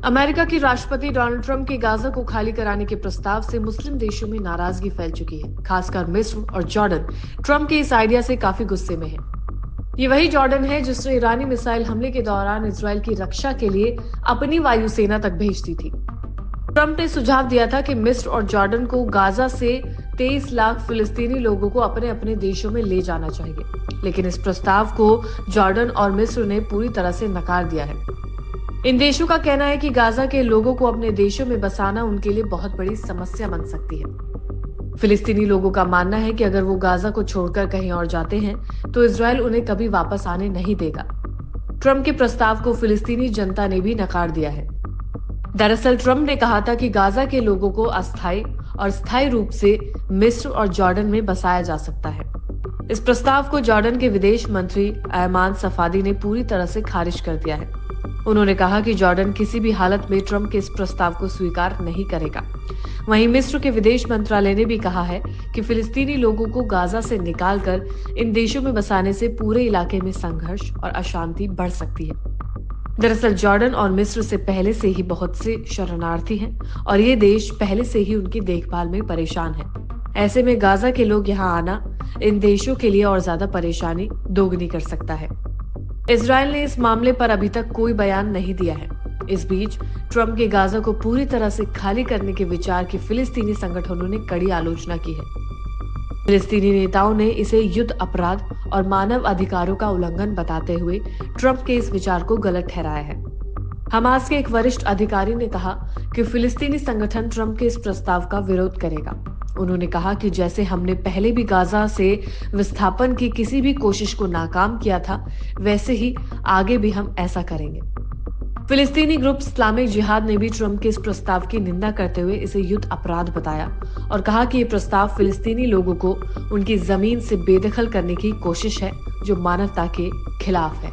America के राष्ट्रपति Donald Trump के गाजा को खाली कराने के प्रस्ताव से मुस्लिम देशों में नाराजगी फैल चुकी है। खासकर मिस्र और जॉर्डन ट्रंप के इस आइडिया से काफी गुस्से में है। ये वही जॉर्डन है जिसने ईरानी मिसाइल हमले के दौरान इसराइल की रक्षा के लिए अपनी वायुसेना तक भेज दी थी। ट्रंप ने सुझाव दिया था कि मिस्र और जॉर्डन को गाजा से 23 लाख फिलिस्तीनी लोगों को अपने अपने देशों में ले जाना चाहिए, लेकिन इस प्रस्ताव को जॉर्डन और मिस्र ने पूरी तरह से नकार दिया है। इन देशों का कहना है कि गाजा के लोगों को अपने देशों में बसाना उनके लिए बहुत बड़ी समस्या बन सकती है। फिलिस्तीनी लोगों का मानना है कि अगर वो गाजा को छोड़कर कहीं और जाते हैं तो इजराइल उन्हें कभी वापस आने नहीं देगा। ट्रंप के प्रस्ताव को फिलिस्तीनी जनता ने भी नकार दिया है। दरअसल ट्रंप ने कहा था कि गाजा के लोगों को अस्थायी और स्थायी रूप से मिस्र और जॉर्डन में बसाया जा सकता है। इस प्रस्ताव को जॉर्डन के विदेश मंत्री अयमान सफादी ने पूरी तरह से खारिज कर दिया है। उन्होंने कहा कि जॉर्डन किसी भी हालत में ट्रंप के इस प्रस्ताव को स्वीकार नहीं करेगा। वहीं मिस्र के विदेश मंत्रालय ने भी कहा है कि फिलिस्तीनी लोगों को गाजा से निकालकर इन देशों में बसाने से पूरे इलाके में संघर्ष और अशांति बढ़ सकती है। दरअसल जॉर्डन और मिस्र से पहले से ही बहुत से शरणार्थी हैं और ये देश पहले से ही उनकी देखभाल में परेशान है। ऐसे में गाजा के लोग यहाँ आना इन देशों के लिए और ज्यादा परेशानी दोगुनी कर सकता है। इजराइल ने इस मामले पर अभी तक कोई बयान नहीं दिया है। इस बीच ट्रंप के गाजा को पूरी तरह से खाली करने के विचार की फिलिस्तीनी संगठनों ने कड़ी आलोचना की है। फिलिस्तीनी नेताओं ने इसे युद्ध अपराध और मानव अधिकारों का उल्लंघन बताते हुए ट्रंप के इस विचार को गलत ठहराया है। हमास के एक वरिष्ठ अधिकारी ने कहा कि फिलिस्तीनी संगठन ट्रंप के इस प्रस्ताव का विरोध करेगा। उन्होंने कहा कि जैसे हमने पहले भी गाजा से विस्थापन की किसी भी कोशिश को नाकाम किया था, वैसे ही आगे भी हम ऐसा करेंगे। फिलिस्तीनी ग्रुप इस्लामिक जिहाद ने भी ट्रंप के इस प्रस्ताव की निंदा करते हुए इसे युद्ध अपराध बताया और कहा कि ये प्रस्ताव फिलिस्तीनी लोगों को उनकी जमीन से बेदखल करने की कोशिश है, जो मानवता के खिलाफ है।